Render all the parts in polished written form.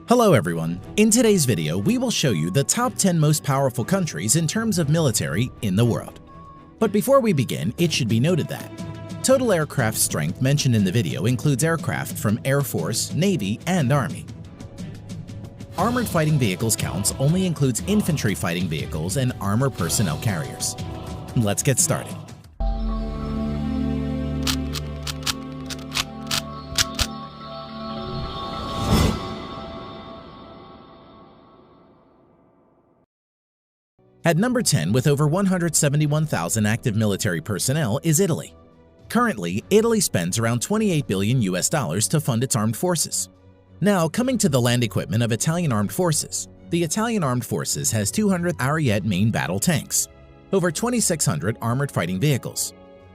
Hello everyone! In today's video, we will show you the top 10 most powerful countries in terms of military in the world. But before we begin, it should be noted that total aircraft strength mentioned in the video includes aircraft from Air Force, Navy, and Army. Armored fighting vehicles counts only includes infantry fighting vehicles and armor personnel carriers. Let's get started. At number 10 with over 171,000 active military personnel is Italy. Currently, Italy spends around $28 billion to fund its armed forces. Now, coming to the land equipment of Italian armed forces, the Italian armed forces has 200 Ariete main battle tanks, over 2,600 armored fighting vehicles,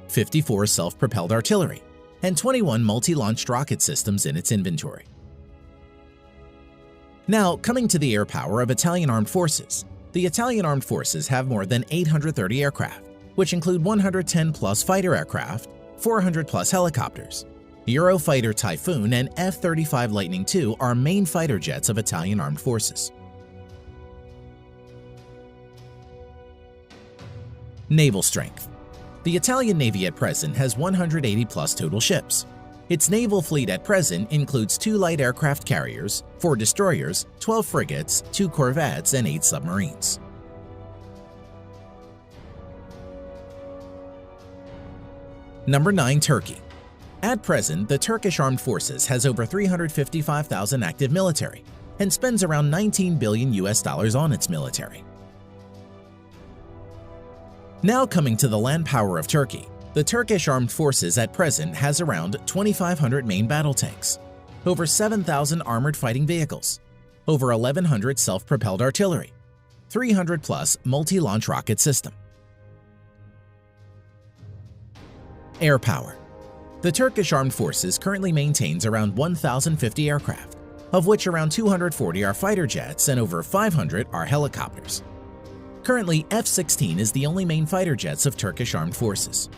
54 self-propelled artillery, and 21 multi-launched rocket systems in its inventory. Now, coming to the air power of Italian armed forces, the Italian armed forces have more than 830 aircraft, which include 110-plus fighter aircraft, 400-plus helicopters. Eurofighter Typhoon and F-35 Lightning II are main fighter jets of Italian armed forces. Naval strength. The Italian Navy at present has 180-plus total ships. Its naval fleet at present includes 2 light aircraft carriers, 4 destroyers, 12 frigates, 2 corvettes, and 8 submarines. Number 9. Turkey. At present, the Turkish Armed Forces has over 355,000 active military and spends around $19 billion on its military. Now coming to the land power of Turkey. The Turkish Armed Forces at present has around 2,500 main battle tanks, over 7,000 armored fighting vehicles, over 1,100 self-propelled artillery, 300-plus multi-launch rocket system. Air power. The Turkish Armed Forces currently maintains around 1,050 aircraft, of which around 240 are fighter jets and over 500 are helicopters. Currently, F-16 is the only main fighter jets of Turkish Armed Forces.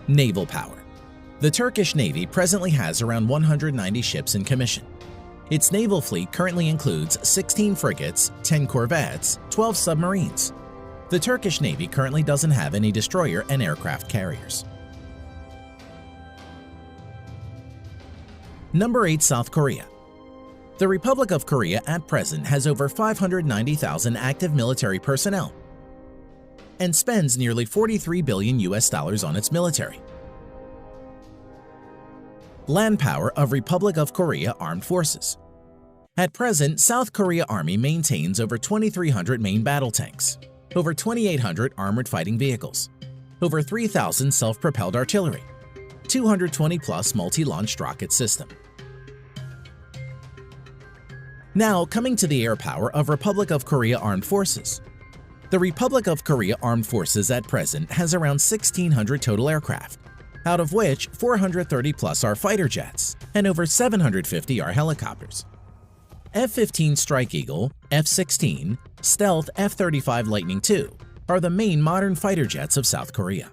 Naval power. The Turkish Navy presently has around 190 ships in commission. Its naval fleet currently includes 16 frigates, 10 corvettes, 12 submarines. The Turkish Navy currently doesn't have any destroyer and aircraft carriers. Number 8. South Korea. The Republic of Korea at present has over 590,000 active military personnel and spends nearly $43 billion on its military. Land power of Republic of Korea Armed Forces. At present, South Korea Army maintains over 2,300 main battle tanks, over 2,800 armored fighting vehicles, over 3,000 self-propelled artillery, 220-plus multi-launched rocket system. Now, coming to the air power of Republic of Korea Armed Forces. The Republic of Korea Armed Forces at present has around 1,600 total aircraft, out of which 430-plus are fighter jets and over 750 are helicopters. F-15 Strike Eagle, F-16, Stealth F-35 Lightning II are the main modern fighter jets of South Korea.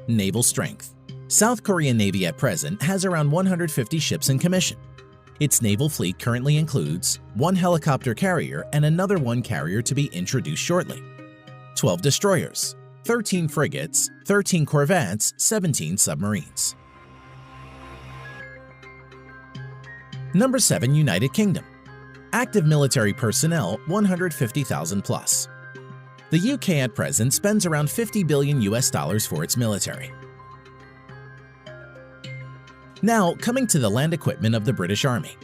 Naval strength. South Korean Navy at present has around 150 ships in commission. Its naval fleet currently includes 1 helicopter carrier and another 1 carrier to be introduced shortly, 12 destroyers, 13 frigates, 13 corvettes, 17 submarines. Number 7. United Kingdom. Active military personnel 150,000 plus. The UK at present spends around $50 billion for its military. Now, coming to the land equipment of the British Army.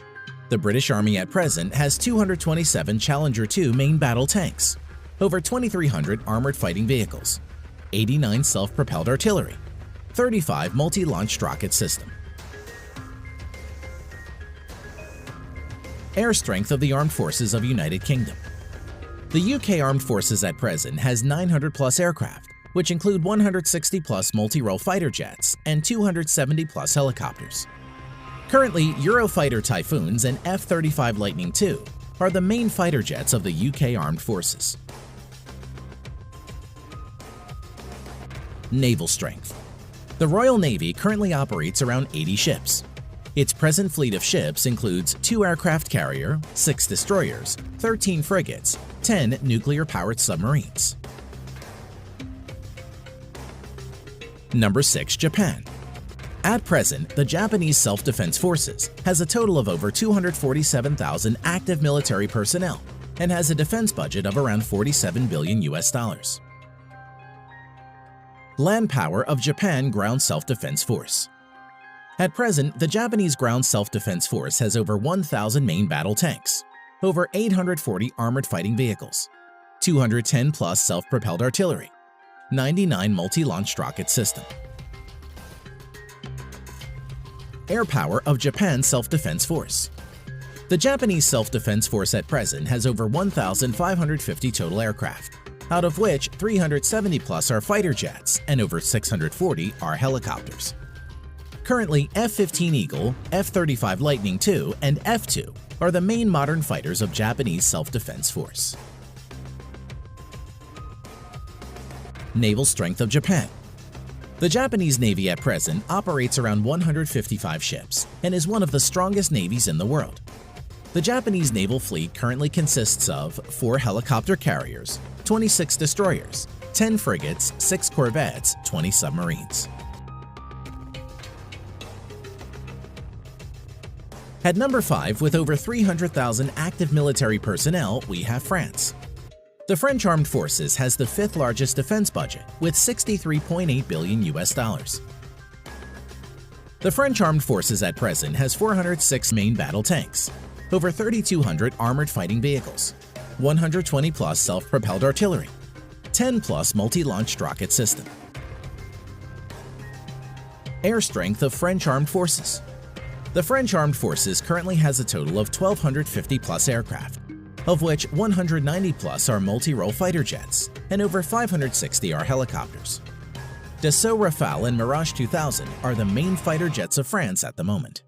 The British Army at present has 227 Challenger 2 main battle tanks, over 2,300 armored fighting vehicles, 89 self-propelled artillery, 35 multi-launched rocket system. Air strength of the Armed Forces of United Kingdom. The UK Armed Forces at present has 900-plus aircraft, which include 160-plus multi-role fighter jets and 270-plus helicopters. Currently, Eurofighter Typhoons and F-35 Lightning II are the main fighter jets of the UK Armed Forces. Naval strength. The Royal Navy currently operates around 80 ships. Its present fleet of ships includes 2 aircraft carrier, 6 destroyers, 13 frigates, 10 nuclear-powered submarines. Number 6. Japan. At present, the Japanese Self-Defense Forces has a total of over 247,000 active military personnel and has a defense budget of around $47 billion. Land power of Japan Ground Self-Defense Force. At present, the Japanese Ground Self-Defense Force has over 1,000 main battle tanks, over 840 armored fighting vehicles, 210 plus self-propelled artillery, 99 multi-launched rocket system. Air power of Japan Self-Defense Force. The Japanese Self-Defense Force at present has over 1,550 total aircraft, out of which 370 plus are fighter jets and over 640 are helicopters. Currently, F-15 Eagle, F-35 Lightning II, and F-2 are the main modern fighters of Japanese Self-Defense Force. Naval strength of Japan. The Japanese Navy at present operates around 155 ships and is one of the strongest navies in the world. The Japanese naval fleet currently consists of 4 helicopter carriers, 26 destroyers, 10 frigates, 6 corvettes, 20 submarines. At number 5, with over 300,000 active military personnel, we have France. The French Armed Forces has the 5th largest defense budget with $63.8 billion. The French Armed Forces at present has 406 main battle tanks, over 3,200 armored fighting vehicles, 120 plus self-propelled artillery, 10 plus multi-launched rocket system. Air strength of French Armed Forces. The French Armed Forces currently has a total of 1,250 plus aircraft, of which 190 plus are multi-role fighter jets and over 560 are helicopters. Dassault Rafale and Mirage 2000 are the main fighter jets of France at the moment.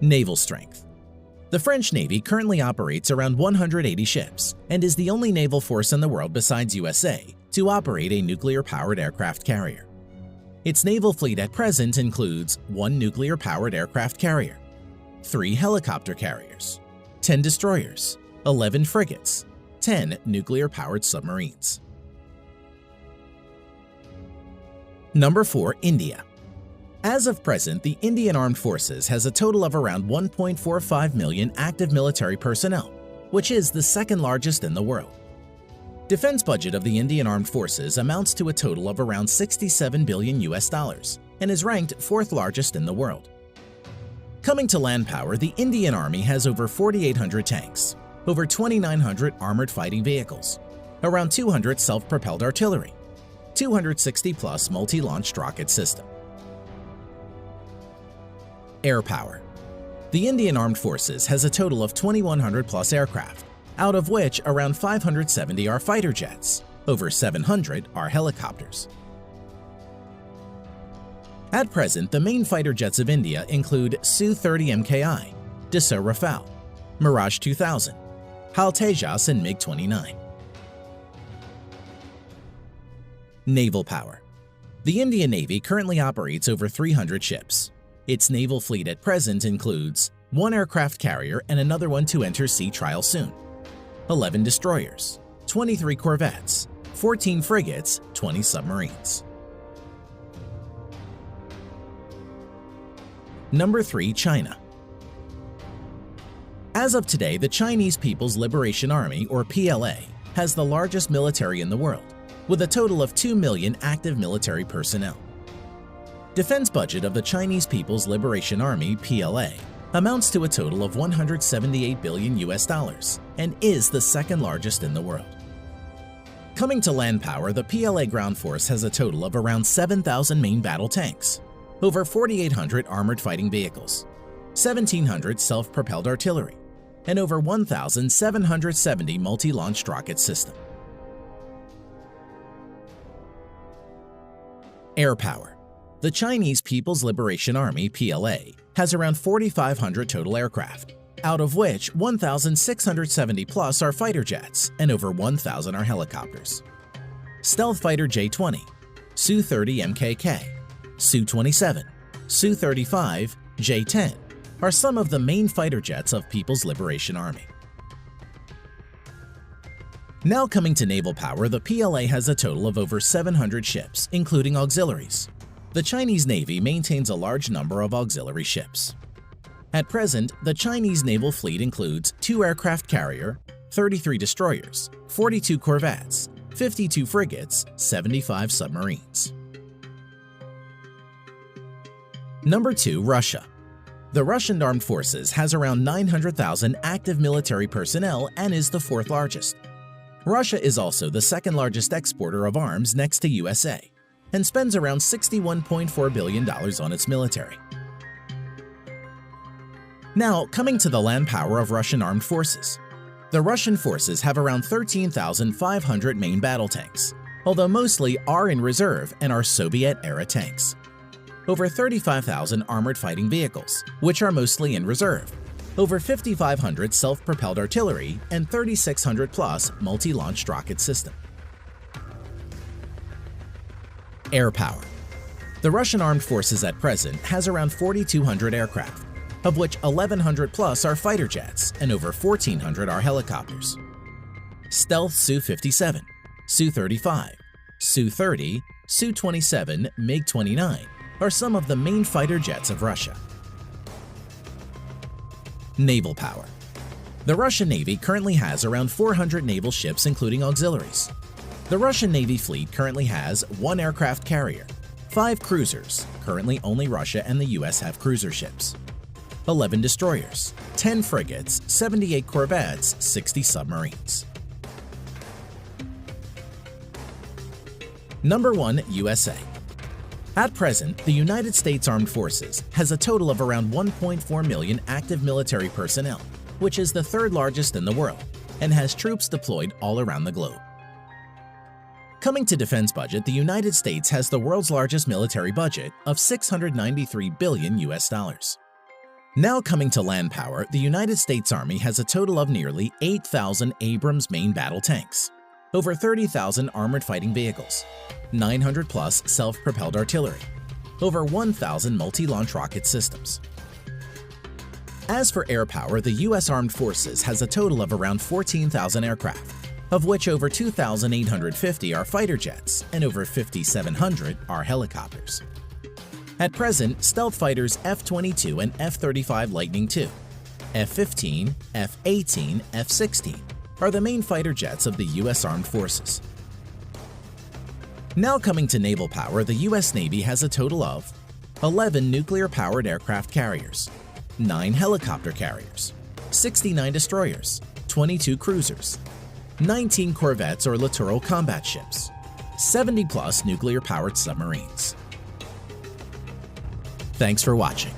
Naval strength. The French Navy currently operates around 180 ships and is the only naval force in the world besides USA to operate a nuclear-powered aircraft carrier. Its naval fleet at present includes 1 nuclear-powered aircraft carrier, 3 helicopter carriers, 10 destroyers, 11 frigates, 10 nuclear-powered submarines. Number 4. India. As of present, the Indian Armed Forces has a total of around 1.45 million active military personnel, which is the 2nd largest in the world. Defense budget of the Indian Armed Forces amounts to a total of around $67 billion and is ranked 4th largest in the world. Coming to land power, the Indian Army has over 4,800 tanks, over 2,900 armored fighting vehicles, around 200 self-propelled artillery, 260 plus multi-launched rocket system. Air power. The Indian Armed Forces has a total of 2,100 plus aircraft, out of which around 570 are fighter jets, over 700 are helicopters. At present, the main fighter jets of India include Su-30 MKI, Dassault Rafale, Mirage 2000, HAL Tejas and MiG-29. Naval power. The Indian Navy currently operates over 300 ships. Its naval fleet at present includes 1 aircraft carrier and another one to enter sea trial soon, 11 destroyers, 23 corvettes, 14 frigates, 20 submarines. Number 3. China. As of today, the Chinese People's Liberation Army, or PLA, has the largest military in the world, with a total of 2 million active military personnel. Defense budget of the Chinese People's Liberation Army, PLA, amounts to a total of $178 billion and is the 2nd largest in the world. Coming to land power, the PLA ground force has a total of around 7,000 main battle tanks, over 4,800 armored fighting vehicles, 1,700 self-propelled artillery, and over 1,770 multi-launched rocket system. Air power. The Chinese People's Liberation Army, PLA, has around 4,500 total aircraft, out of which 1,670 plus are fighter jets and over 1,000 are helicopters. Stealth Fighter J-20, Su-30 MKK, Su-27, Su-35, J-10 are some of the main fighter jets of People's Liberation Army. Now coming to naval power, the PLA has a total of over 700 ships, including auxiliaries. The Chinese Navy maintains a large number of auxiliary ships. At present, the Chinese naval fleet includes 2 aircraft carrier, 33 destroyers, 42 corvettes, 52 frigates, 75 submarines. Number 2. Russia. The Russian Armed Forces has around 900,000 active military personnel and is the 4th largest. Russia is also the 2nd largest exporter of arms next to USA and spends around $61.4 billion on its military. Now, coming to the land power of Russian armed forces. The Russian forces have around 13,500 main battle tanks, although mostly are in reserve and are Soviet-era tanks. Over 35,000 armored fighting vehicles, which are mostly in reserve. Over 5,500 self-propelled artillery and 3,600 plus multi-launched rocket system. Air power. The Russian armed forces at present has around 4,200 aircraft, of which 1,100 plus are fighter jets and over 1,400 are helicopters. Stealth Su-57, Su-35, Su-30, Su-27, MiG-29 are some of the main fighter jets of Russia. Naval power. The Russian Navy currently has around 400 naval ships including auxiliaries. The Russian Navy fleet currently has 1 aircraft carrier, 5 cruisers, currently only Russia and the US have cruiser ships, 11 destroyers, 10 frigates, 78 corvettes, 60 submarines. Number 1. USA. At present, the United States Armed Forces has a total of around 1.4 million active military personnel, which is the 3rd largest in the world, and has troops deployed all around the globe. Coming to defense budget, the United States has the world's largest military budget of $693 billion US. Now coming to land power, the United States Army has a total of nearly 8,000 Abrams main battle tanks, over 30,000 armored fighting vehicles, 900 plus self-propelled artillery, over 1,000 multi-launch rocket systems. As for air power, the U.S. Armed Forces has a total of around 14,000 aircraft, of which over 2,850 are fighter jets and over 5,700 are helicopters. At present, stealth fighters F-22 and F-35 Lightning II, F-15, F-18, F-16 are the main fighter jets of the U.S. Armed Forces. Now coming to naval power, the U.S. Navy has a total of 11 nuclear-powered aircraft carriers, 9 helicopter carriers, 69 destroyers, 22 cruisers, 19 corvettes or littoral combat ships, 70 plus nuclear-powered submarines. Thanks for watching.